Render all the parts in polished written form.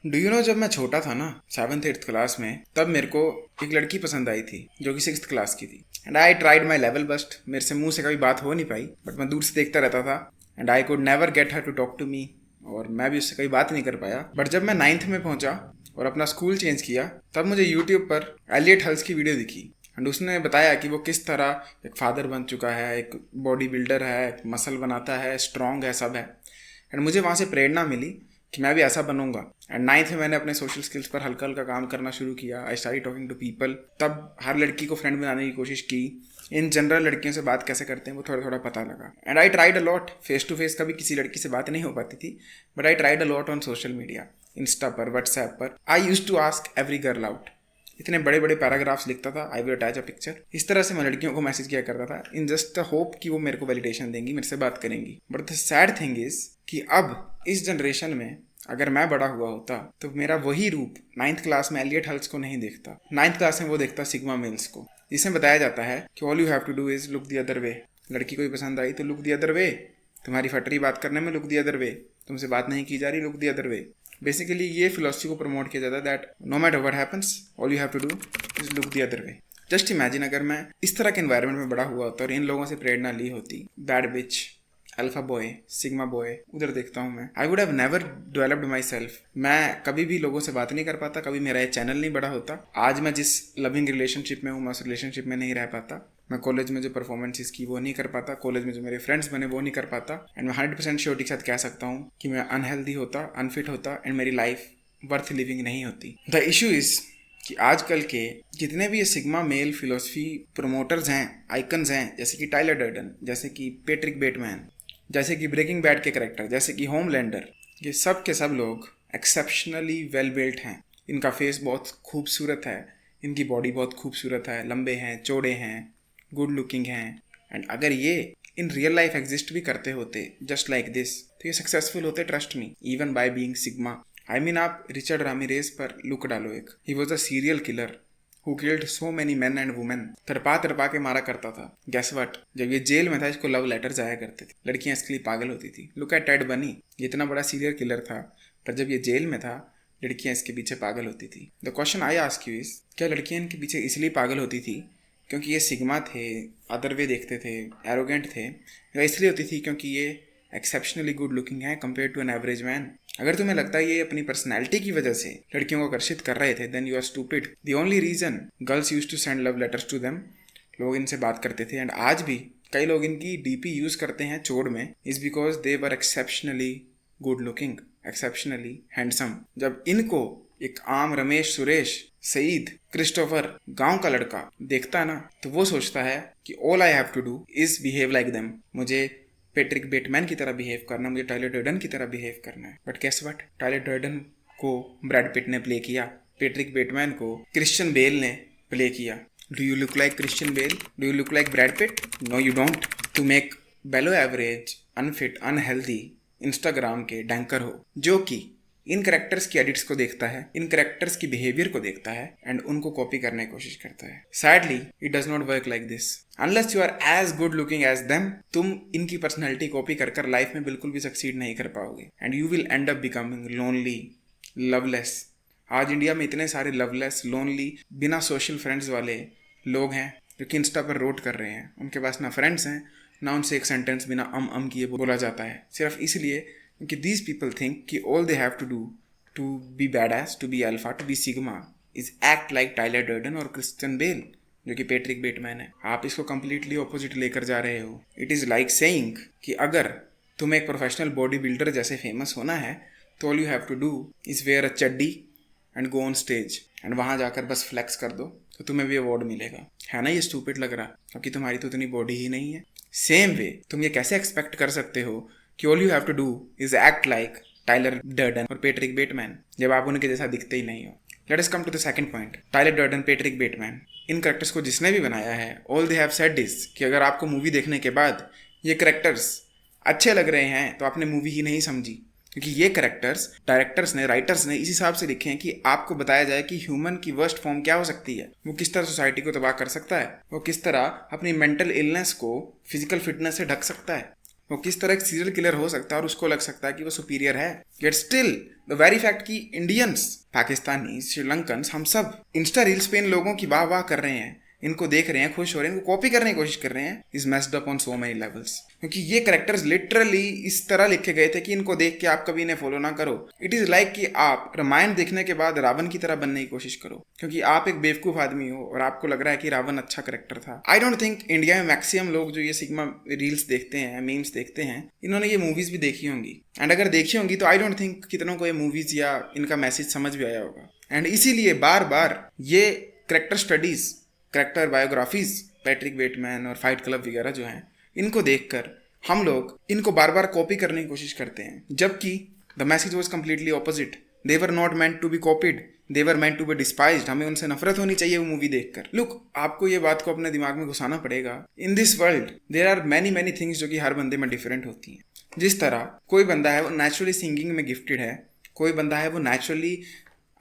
Do you know, जब मैं छोटा था ना, 7th 8th क्लास में, तब मेरे को एक लड़की पसंद आई थी जो कि 6th क्लास की थी। And I tried my level best. मेरे से मुंह से कभी बात हो नहीं पाई, बट मैं दूर से देखता रहता था। And I could never get her to talk to me, और मैं भी उससे कभी बात नहीं कर पाया। बट जब मैं 9th में पहुंचा और अपना स्कूल चेंज किया, तब मुझे यूट्यूब पर एलियट हल्स की वीडियो दिखी। एंड उसने बताया कि वो किस तरह एक फादर बन चुका है, एक बॉडी बिल्डर है, मसल बनाता है, स्ट्रांग है, सब है। एंड मुझे वहाँ से प्रेरणा मिली कि मैं भी ऐसा बनूंगा। एंड 9th में मैंने अपने सोशल स्किल्स पर हल्का हल्का काम करना शुरू किया। I started talking to people. तब हर लड़की को फ्रेंड बनाने की कोशिश की। इन जनरल लड़कियों से बात कैसे करते हैं वो थोड़ा थोड़ा पता लगा। And I tried a lot. Face to face कभी किसी लड़की से बात नहीं हो पाती थी, but I tried a lot on social media, Insta पर, व्हाट्सएप पर। I use to ask every girl out. इतने बड़े बड़े पैराग्राफ्स लिखता था, I will attach a picture. इस तरह से मैं लड़कियों को मैसेज किया करता था, इन जस्ट द होप कि वो मेरे को वैलिडेशन देंगी, मेरे से बात करेंगी। But the sad thing is कि अब इस जनरेशन में अगर मैं बड़ा हुआ होता तो मेरा वही रूप 9th क्लास में एलियट हल्स को नहीं देखता। 9th क्लास में वो देखता सिग्मा मेल्स को, जिसमें बताया जाता है कि all you have to do is look the other way. लड़की कोई पसंद आई तो लुक द अदर वे। तुम्हारी फटरी बात करने में लुक द अदर वे। तुमसे बात नहीं की जा रही, look the other way. Basically ये फिलोसफी को प्रमोट किया जाता है that no matter what happens, all you have to do is look the other way. Just imagine अगर मैं इस तरह के एनवायरनमेंट में बड़ा हुआ होता और इन लोगों से प्रेरणा ली होती। बैड बिच, अल्फा बॉय, सिग्मा बॉय, उधर देखता हूँ मैं। I would have never developed my self. मैं कभी भी लोगों से बात नहीं कर पाता, कभी मेरा ये चैनल नहीं बड़ा होता। आज मैं जिस लविंग रिलेशनशिप में हूँ, मैं उस रिलेशनशिप में नहीं रह पाता। मैं कॉलेज में जो परफॉर्मेंसेस की वो नहीं कर पाता, कॉलेज में जो मेरे फ्रेंड्स बने वो नहीं कर पाता। एंड मैं 100% श्योरिटी के साथ कह सकता हूँ कि मैं अनहेल्दी होता, अनफिट होता, एंड मेरी लाइफ वर्थ लिविंग नहीं होती। द इशू इज कि आजकल के जितने भी ये सिग्मा मेल फिलोसफी प्रोमोटर्स हैं, आइकन्स हैं, जैसे कि टाइलर डर्डन, जैसे कि पैट्रिक बेटमैन, जैसे कि ब्रेकिंग बैड के करेक्टर, जैसे कि होमलैंडर, ये सब के सब लोग एक्सेप्शनली वेल बिल्ट हैं। इनका फेस बहुत खूबसूरत है, इनकी बॉडी बहुत खूबसूरत है, लंबे हैं, चौड़े हैं, गुड लुकिंग हैं। एंड अगर ये इन रियल लाइफ एग्जिस्ट भी करते होते जस्ट लाइक दिस, तो ये सक्सेसफुल होते, trust me, even by being sigma. I mean, आप रिचर्ड रामिरेज पर लुक डालो एक। He was a serial killer who killed so many men and women। तरपा तरपा के मारा करता था। Guess what? जब ये जेल में था, इसको लव लेटर्स आया करते थे, लड़कियां इसके लिए पागल होती थी। लुक एट टेड बनी, ये इतना बड़ा सीरियल किलर था, पर जब ये जेल में था, लड़कियां इसके पीछे पागल होती थी। The question I ask you is, क्या लड़कियां इनके पीछे इसलिए पागल होती थी क्योंकि ये सिग्मा थे, अदर वे देखते थे, एरोगेंट थे, या इसलिए होती थी क्योंकि ये एक्सेप्शनली गुड लुकिंग है compare to an average man? अगर तुम्हें लगता है ये अपनी पर्सनैलिटी की वजह से लड़कियों को आकर्षित कर रहे थे, then you are stupid. The only reason girls use to send love letters to them, लोग इनसे बात करते थे, एंड आज भी कई लोग इनकी डीपी यूज करते हैं चोड़ में, is because they were exceptionally good looking, exceptionally handsome. जब इनको एक आम रमेश, सुरेश, सईद, क्रिस्टोफर, गांव का लड़का देखता है ना, तो वो सोचता है कि all I have to do is behave like them. मुझे पैट्रिक बेटमैन की तरह बिहेव करना, मुझे टाइलर डर्डन की तरह बिहेव करना है। But guess what? Tyler Durden को ब्रैड पिट ने प्ले किया, पैट्रिक बेटमैन को क्रिश्चियन बेल ने प्ले किया। Do you look like Christian Bale? Do you look like Brad Pitt? No you don't. To make below average, unfit, unhealthy Instagram के डैंकर हो, जो कि इन करेक्टर्स की एडिट्स को देखता है, इन करेक्टर्स की बिहेवियर को देखता है, एंड उनको कॉपी करने की कोशिश करता है। Sadly it does not work like this. Unless you are as good looking as them, तुम इनकी पर्सनैलिटी कॉपी कर लाइफ में बिल्कुल भी सक्सीड नहीं कर पाओगे, and you will and up becoming lonely, loveless. आज इंडिया में इतने सारे लवलेस, लोनली, बिना सोशल फ्रेंड्स वाले लोग हैं जो कि इंस्टा पर रोट कर रहे हैं। उनके पास ना फ्रेंड्स हैं, ना उनसे एक सेंटेंस बिना अम किए बोला जाता है, सिर्फ इसलिए क्योंकि these people think कि all they have to be badass, to be alpha, to be sigma is act like Tyler Durden और क्रिश्चियन बेल, जो कि पैट्रिक बेटमैन है। आप इसको completely opposite लेकर जा रहे हो। It is like saying कि अगर तुम्हें एक प्रोफेशनल बॉडी बिल्डर जैसे फेमस होना है तो all you have to do is wear a चड्डी and go on stage, and वहाँ जाकर बस फ्लेक्स कर दो तो तुम्हें भी अवार्ड मिलेगा। है ना ये स्टूपिड लग रहा, क्योंकि तुम्हारी तो इतनी बॉडी ही नहीं है। सेम वे तुम ये कैसे एक्सपेक्ट कर सकते हो कि all you have to do is act like Tyler Durden और पैट्रिक बेटमैन, जब आप उनके जैसा दिखते ही नहीं हो। Let us come to the second point. Tyler Durden, Patrick Bateman, इन करेक्टर्स को जिसने भी बनाया है, all they have said is कि अगर आपको मूवी देखने के बाद ये करेक्टर्स अच्छे लग रहे हैं तो आपने मूवी ही नहीं समझी, क्योंकि ये करेक्टर्स डायरेक्टर्स ने, राइटर्स ने इस हिसाब से लिखे हैं कि आपको बताया जाए कि ह्यूमन की वर्स्ट फॉर्म क्या हो सकती है, वो किस तरह सोसाइटी को तबाह कर सकता है, वो किस तरह अपनी मेंटल इलनेस को फिजिकल फिटनेस से ढक सकता है। वो किस तरह एक सीरियल किलर हो सकता है और उसको लग सकता है कि वो सुपीरियर है। Yet still the very fact कि इंडियंस, पाकिस्तानी, श्रीलंकन्स, हम सब इंस्टा रील्स पे इन लोगों की वाह वाह कर रहे हैं, इनको देख रहे हैं, खुश हो रहे हैं, इनको कॉपी करने की कोशिश कर रहे हैं, is messed up on so many levels. क्योंकि ये कैरेक्टर्स लिटरली इस तरह लिखे गए थे कि इनको देख के आप कभी इन्हें फॉलो ना करो। इट इज लाइक कि आप रामायण देखने के बाद रावण की तरह बनने की कोशिश करो, क्योंकि आप एक बेवकूफ आदमी हो और आपको लग रहा है कि रावण अच्छा कैरेक्टर था। आई डोंट थिंक इंडिया में मैक्सिमम लोग जो ये सिग्मा रील्स देखते हैं, मीम्स देखते हैं, इन्होंने ये मूवीज भी देखी होंगी। एंड अगर देखी होंगी तो आई डोंट थिंक कितनों को ये मूवीज या इनका मैसेज समझ भी आया होगा। एंड इसीलिए बार बार ये character studies, character biographies, Patrick Bateman और फाइट क्लब वगैरह जो हैं, इनको देखकर हम लोग इनको बार बार कॉपी करने की कोशिश करते हैं, जबकि the message was completely opposite. They were not meant to be copied, they were meant to be despised. हमें उनसे नफरत होनी चाहिए वो मूवी देखकर। लुक, आपको ये बात को अपने दिमाग में घुसाना पड़ेगा। In this world there are many many things जो कि हर बंदे में डिफरेंट होती हैं। जिस तरह कोई बंदा है वो नेचुरली सिंगिंग में गिफ्टेड है, कोई बंदा है वो नेचुरली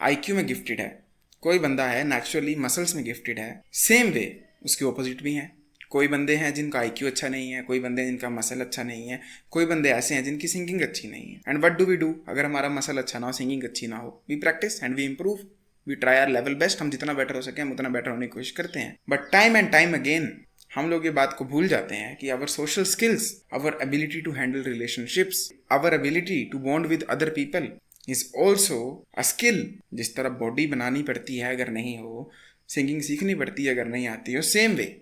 IQ में गिफ्टेड है, कोई बंदा है नेचुरली मसल्स में गिफ्टेड है। सेम वे उसके ऑपोजिट भी हैं। कोई बंदे हैं जिनका IQ अच्छा नहीं है, कोई बंदे हैं जिनका मसल अच्छा नहीं है, कोई बंदे ऐसे हैं जिनकी सिंगिंग अच्छी नहीं है। And what do we do? अगर हमारा मसल अच्छा ना हो, सिंगिंग अच्छी ना हो, we practice and we improve, we try our level best. हम जितना बेटर हो सके हम उतना बेटर होने की कोशिश करते हैं। But time and time again हम लोग ये बात को भूल जाते हैं कि our social skills, our ability to handle relationships, our ability to bond with other people is also a skill. जिस तरह बॉडी बनानी पड़ती है अगर नहीं हो, सिंगिंग सीखनी पड़ती है अगर नहीं आती हो, सेम वे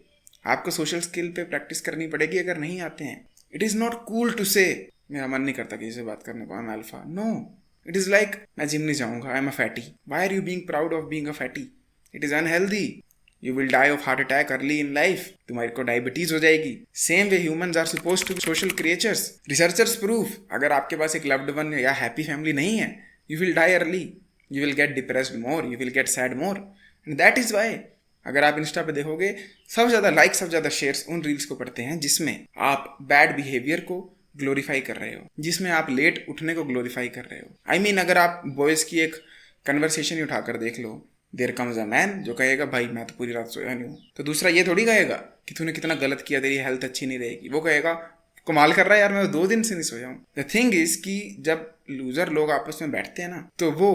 आपको सोशल स्किल पे प्रैक्टिस करनी पड़ेगी अगर नहीं आते हैं। It is not cool to say मेरा मन नहीं करता किसी से बात करने को, I am alpha. No, it is like मैं जिम नहीं जाऊँगा, I am a fatty. Why are you being proud of being a fatty? It is unhealthy. You will die of heart attack early in life, तुम्हारे को diabetes हो जाएगी। Same way humans are supposed to be social creatures. Researchers prove अगर आपके पास एक loved one या happy family नहीं है, you will die early, you will get depressed more, you will get sad more. And that is why अगर आप Insta पे देखोगे सबसे ज़्यादा लाइक्स, सबसे ज़्यादा शेयर्स उन रील्स को पढ़ते हैं जिसमें आप बैड बिहेवियर को ग्लोरीफाई कर रहे हो, जिसमें आप लेट उठने को ग्लोरीफाई कर रहे हो। आई मीन अगर आप बॉयज़ की एक कन्वर्सेशन ही उठाकर देख लो, देयर कम्स अ मैन जो कहेगा भाई मैं तो पूरी रात सोया नहीं हूँ, तो दूसरा ये थोड़ी कहेगा कि तूने कितना गलत किया, तेरी हेल्थ अच्छी नहीं रहेगी। वो कहेगा कमाल कर रहा है यार, मैं 2 दिन से नहीं सोया हूँ। द थिंग इज कि जब लूजर लोग आपस में बैठते हैं ना, तो वो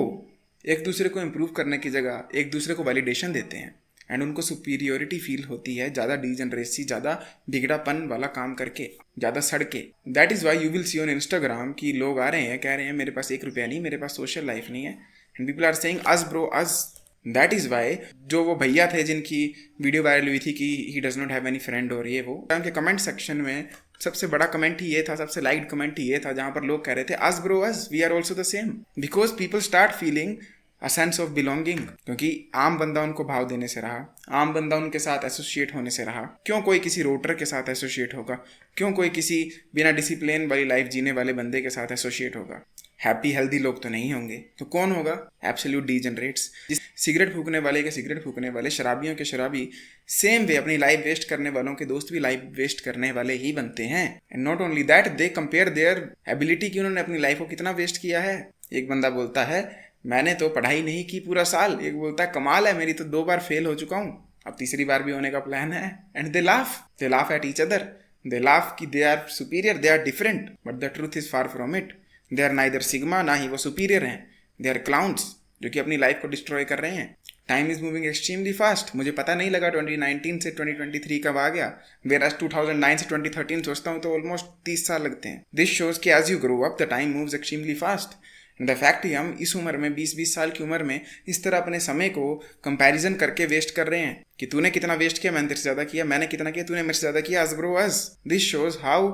एक दूसरे को इम्प्रूव करने की जगह एक दूसरे को वैलिडेशन देते हैं एंड उनको सुपीरियोरिटी फील होती है, ज़्यादा डीजनरेसी, ज़्यादा बिगड़ापन वाला काम करके, ज़्यादा सड़के। That is why you will see on Instagram कि लोग आ रहे हैं कह रहे हैं मेरे पास 1 रुपया नहीं, मेरे पास सोशल लाइफ नहीं है, and people are saying us bro us. That is why जो वो भैया थे जिनकी वीडियो वायरल हुई थी कि he does not have any friend और ये वो, उनके कमेंट सेक्शन में सबसे बड़ा कमेंट ही ये था, सबसे लाइक्ड कमेंट ही ये था, जहाँ पर लोग कह रहे थे us bro us, we are also the same. Because people start feeling a sense of belonging. क्योंकि आम बंदा उनको भाव देने से रहा, आम बंदा उनके साथ एसोसिएट होने से रहा। क्यों कोई किसी रोटर के साथ एसोसिएट होगा? क्यों कोई किसी बिना डिसिप्लिन वाली लाइफ जीने वाले बंदे के साथ एसोसिएट होगा? हैप्पी हेल्दी लोग तो नहीं होंगे, तो कौन होगा? एब्सोल्यूट डीजनरेट्स। सिगरेट फूकने वाले के सिगरेट फूकने वाले, शराबियों के शराबी, सेम वे अपनी लाइफ वेस्ट करने वालों के दोस्त भी लाइफ वेस्ट करने वाले ही बनते हैं। And not only that, they compare their ability कि उन्होंने अपनी लाइफ को कितना वेस्ट किया है। एक बंदा बोलता है मैंने तो पढ़ाई नहीं की पूरा साल, एक बोलता है कमाल है मेरी तो 2 बार फेल हो चुका हूँ, अब तीसरी बार भी होने का प्लान है। And they laugh at each other, they laugh कि they are superior, they are different, but the truth is far from it. They are neither sigma, ना ही वो सुपीरियर हैं, दे आर क्लाउन्स जो कि अपनी लाइफ को डिस्ट्रॉय कर रहे हैं। Time is moving extremely fast. मुझे पता नहीं लगा 2019 से 2023 कब आ गया, वेराज 2009 से 2013 सोचता हूँ तो ऑलमोस्ट 30 साल लगते हैं। दिस शोज कि as you grow up the time moves extremely fast. The fact ही हम इस उम्र में 20-20 साल की उम्र में इस तरह अपने समय को कंपैरिजन करके वेस्ट कर रहे हैं कि तूने कितना वेस्ट किया, मैंने तेरे से ज़्यादा किया, मैंने कितना किया, तूने मेरे से ज़्यादा किया, us bro us. This shows how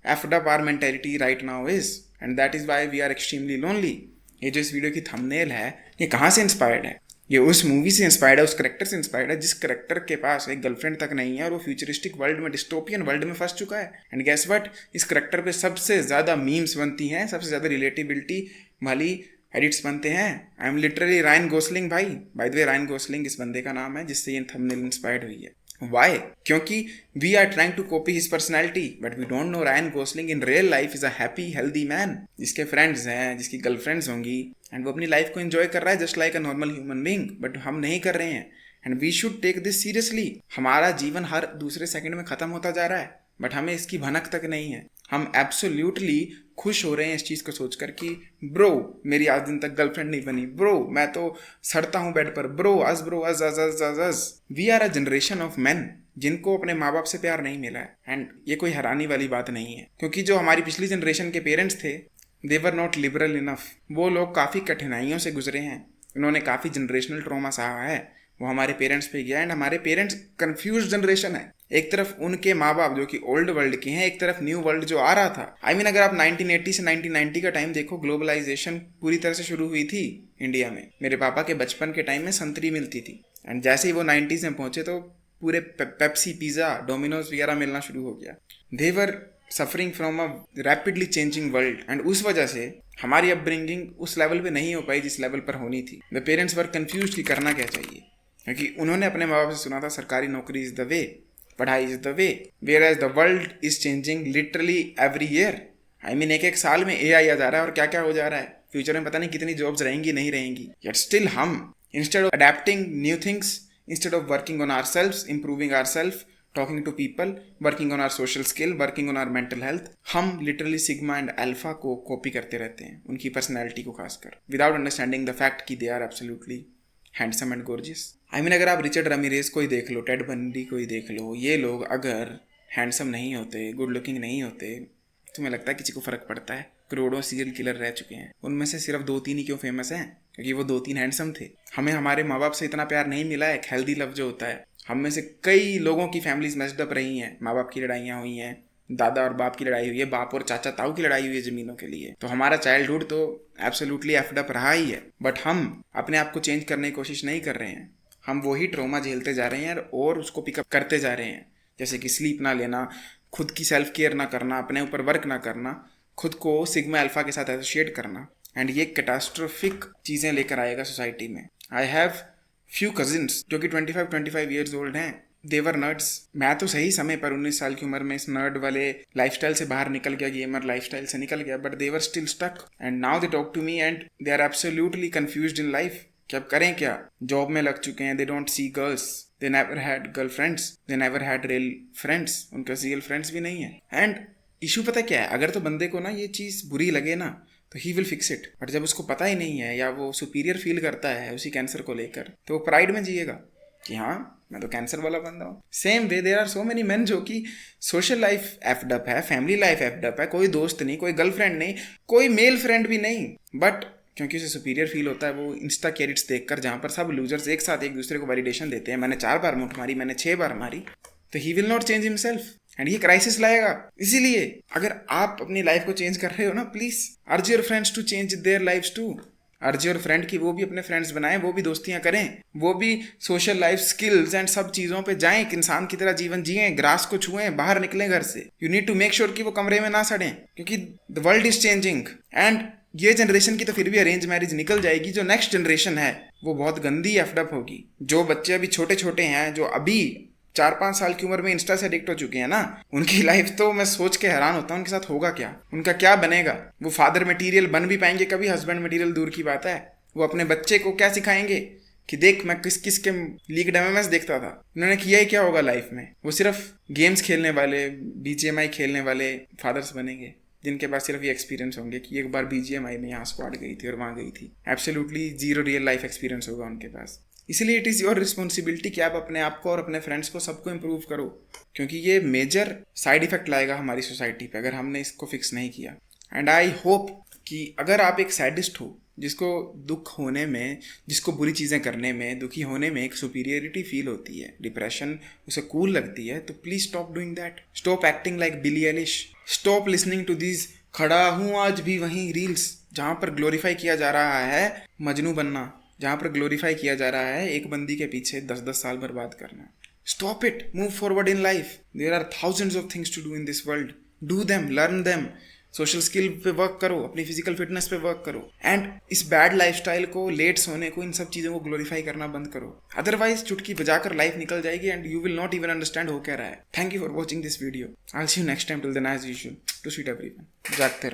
effed up our mentality right now is, and that is why we are extremely lonely. ये जो इस वीडियो की थंबनेल है ये कहाँ से इंस्पायर्ड है? ये उस मूवी से इंस्पायर्ड है, उस करेक्टर से इंस्पायर्ड है जिस करेक्टर के पास एक गर्लफ्रेंड तक नहीं है और वो फ्यूचरिस्टिक वर्ल्ड में, डिस्टोपियन वर्ल्ड में फंस चुका है। एंड गेस व्हाट, इस करेक्टर पे सबसे ज़्यादा मीम्स बनती हैं, सबसे ज़्यादा रिलेटिबिलिटी वाली एडिट्स बनते हैं। I am literally Ryan Gosling भाई। By the way Ryan Gosling इस बंदे का नाम है जिससे ये थंबनेल इंस्पायर्ड हुई है। Why? क्योंकि we are trying to copy his personality, but we don't know Ryan Gosling in real life is a happy, healthy man, जिसके फ्रेंड्स हैं, जिसकी गर्लफ्रेंड्स होंगी, एंड वो अपनी लाइफ को एंजॉय कर रहा है just like a normal human being, but हम नहीं कर रहे हैं। And we should take this seriously. हमारा जीवन हर दूसरे सेकंड में खत्म होता जा रहा है, बट हमें इसकी भनक तक नहीं है। हम एब्सोल्युटली खुश हो रहे हैं इस चीज़ को सोचकर कि ब्रो मेरी आज दिन तक गर्लफ्रेंड नहीं बनी, ब्रो मैं तो सड़ता हूँ बेड पर, bro us. We are a generation of man जिनको अपने माँ बाप से प्यार नहीं मिला है। एंड ये कोई हैरानी वाली बात नहीं है, क्योंकि जो हमारी पिछली जनरेशन के पेरेंट्स थे दे वर नॉट लिबरल इनफ। वो लोग काफ़ी कठिनाइयों से गुजरे हैं, उन्होंने काफ़ी जनरेशनल ट्रॉमा सहा है, वो हमारे पेरेंट्स पे गया। एंड हमारे पेरेंट्स कंफ्यूज जनरेशन है। एक तरफ उनके माँ बाप जो कि ओल्ड वर्ल्ड के हैं, एक तरफ न्यू वर्ल्ड जो आ रहा था। आई मीन अगर आप 1980 से 1990 का टाइम देखो, ग्लोबलाइजेशन पूरी तरह से शुरू हुई थी इंडिया में। मेरे पापा के बचपन के टाइम में संतरी मिलती थी, एंड जैसे ही वो 90s में पहुंचे तो पूरे पेप्सी, पिज़्ज़ा, डोमिनोज वगैरह मिलना शुरू हो गया। They were suffering from a rapidly changing world, and उस वजह से हमारी अपब्रिंगिंग उस लेवल पे नहीं हो पाई जिस लेवल पर होनी थी। द पेरेंट्स वर कंफ्यूज कि करना क्या चाहिए, क्योंकि उन्होंने अपने माँ बाप से सुना था सरकारी नौकरी इज द वे, पढ़ाई is the way, whereas the world is changing literally every year. I mean एक साल में AI आ जा रहा है और क्या क्या हो जा रहा है। फ्यूचर में पता नहीं कितनी जॉब्स रहेंगी नहीं रहेंगी, yet still हम instead of adapting new things, instead of working on our self, improving our self, talking to people, working on our social skill, working on our mental health, हम literally sigma and alpha को copy करते रहते हैं, उनकी personality को खासकर, without understanding the fact कि they are absolutely handsome and gorgeous. I mean अगर आप रिचर्ड रामिरेज को ही देख लो, टेड बंडी को ही देख लो, ये लोग अगर हैंडसम नहीं होते, गुड लुकिंग नहीं होते, तुम्हें लगता है किसी को फर्क पड़ता है? करोड़ों सीरियल किलर रह चुके हैं, उनमें से सिर्फ 2-3 ही क्यों फेमस हैं? क्योंकि वो 2-3 हैंडसम थे। हमें हमारे माँ बाप से इतना प्यार नहीं मिला है, एक हेल्दी लव जो होता है। हम में से कई लोगों की फैमिलीज मेस्ड अप रही हैं, माँ बाप की लड़ाइयाँ हुई हैं, दादा और बाप की लड़ाई हुई है, बाप और चाचा ताऊ की लड़ाई हुई है ज़मीनों के लिए। तो हमारा चाइल्डहुड तो एब्सोल्युटली एफ्ड अप रहा ही है, बट हम अपने आप को चेंज करने की कोशिश नहीं कर रहे हैं। हम वही ट्रॉमा झेलते जा रहे हैं और उसको पिकअप करते जा रहे हैं, जैसे कि स्लीप ना लेना, खुद की सेल्फ केयर ना करना, अपने ऊपर वर्क ना करना, खुद को सिग्मा अल्फा के साथ एसोसिएट करना। एंड ये कैटास्ट्रोफिक चीज़ें लेकर आएगा सोसाइटी में। आई हैव फ्यू कजिन्स जो कि 25 ईयर्स ओल्ड हैं, देवर नर्ड्स। मैं तो सही समय पर 19 साल की उम्र में इस नर्ड वाले लाइफस्टाइल से बाहर निकल गया, गेमर लाइफस्टाइल से निकल गया, but they're still stuck and now they talk to me and they are absolutely confused in life कि अब करें क्या। जॉब में लग चुके हैं, they don't see girls, they never had girlfriends, they never had real friends, उनके real friends भी नहीं है। एंड इशू पता क्या है, अगर तो बंदे को ना ये चीज़ बुरी लगे ना तो he will fix it, but जब उसको पता ही नहीं है या वो सुपीरियर फील करता है उसी कैंसर को लेकर, तो वो प्राइड में जिएगा कि हाँ मैं तो कैंसर वाला बंदा हूँ। Same way there are so many men जो कि सोशल लाइफ एफ्ड अप है, फैमिली लाइफ एफ्ड अप है, कोई दोस्त नहीं, कोई गर्लफ्रेंड नहीं, कोई मेल फ्रेंड भी नहीं, बट क्योंकि उसे सुपीरियर फील होता है वो इंस्टा कैरेट्स देखकर, जहाँ पर सब लूजर्स एक साथ एक दूसरे को वैलिडेशन देते हैं, मैंने 4 बार मुठ मारी, मैंने 6 बार मारी, तो he will not change himself and ये क्राइसिस लाएगा। इसीलिए अगर आप अपनी लाइफ को चेंज कर रहे हो ना, please urge your friends to change their lives too. Urge your friend की वो भी अपने फ्रेंड्स बनाएं, वो भी दोस्तियां करें, वो भी सोशल लाइफ स्किल्स एंड सब चीज़ों पे जाएं, एक इंसान की तरह जीवन जिएं, ग्रास को छुएं, बाहर निकलें घर से। You need to make sure कि वो कमरे में ना सड़ें, क्योंकि the world is changing. And ये जनरेशन की तो फिर भी अरेंज मैरिज निकल जाएगी, जो नेक्स्ट जनरेशन है वो बहुत गंदी एफडअप होगी। जो बच्चे अभी छोटे छोटे हैं, जो अभी 4-5 साल की उम्र में इंस्टा से एडिक्ट हो चुके हैं ना, उनकी लाइफ तो मैं सोच के हैरान होता हूँ उनके साथ होगा क्या, उनका क्या बनेगा। वो फादर मटेरियल बन भी पाएंगे कभी, हस्बैंड मटेरियल दूर की बात है। वो अपने बच्चे को क्या सिखाएंगे कि देख मैं किस किस के लीग MMS देखता था, उन्होंने किया ही क्या होगा लाइफ में। वो सिर्फ गेम्स खेलने वाले, BGMI खेलने वाले फादर्स बनेंगे, जिनके पास सिर्फ ये एक्सपीरियंस होंगे कि एक बार BGMI में यहाँ स्क्वाड गई थी और वहाँ गई थी। Absolutely zero real life experience होगा उनके पास। इसलिए इट इज़ योर रिस्पॉन्सिबिलिटी कि आप अपने आप को और अपने फ्रेंड्स को सबको इम्प्रूव करो, क्योंकि ये मेजर साइड इफेक्ट लाएगा हमारी सोसाइटी पे अगर हमने इसको फिक्स नहीं किया। एंड आई होप कि अगर आप एक सैडिस्ट हो, जिसको दुख होने में, जिसको बुरी चीज़ें करने में, दुखी होने में एक सुपीरियरिटी फील होती है, डिप्रेशन उसे कूल लगती है, तो please stop doing that. Stop acting like Billie Eilish. Stop listening to these खड़ा हूँ आज भी वहीं रील्स, जहाँ पर ग्लोरीफाई किया जा रहा है मजनू बनना, जहाँ पर ग्लोरीफाई किया जा रहा है एक बंदी के पीछे 10-10 साल बर्बाद करना। Stop it, move forward in life. There are thousands of things to do in this world, do them, learn them. Social skill पे वर्क करो, अपनी फिजिकल फिटनेस पे वर्क करो, एंड इस बैड लाइफस्टाइल को, लेट सोने को, इन सब चीज़ों को ग्लोरीफाई करना बंद करो। अदरवाइज चुटकी बजाकर लाइफ निकल जाएगी and you will not even understand हो क्या रहा है। Thank you for watching this video. I will see you next time. Till then as usual, to sweet everyone, जागते रहो।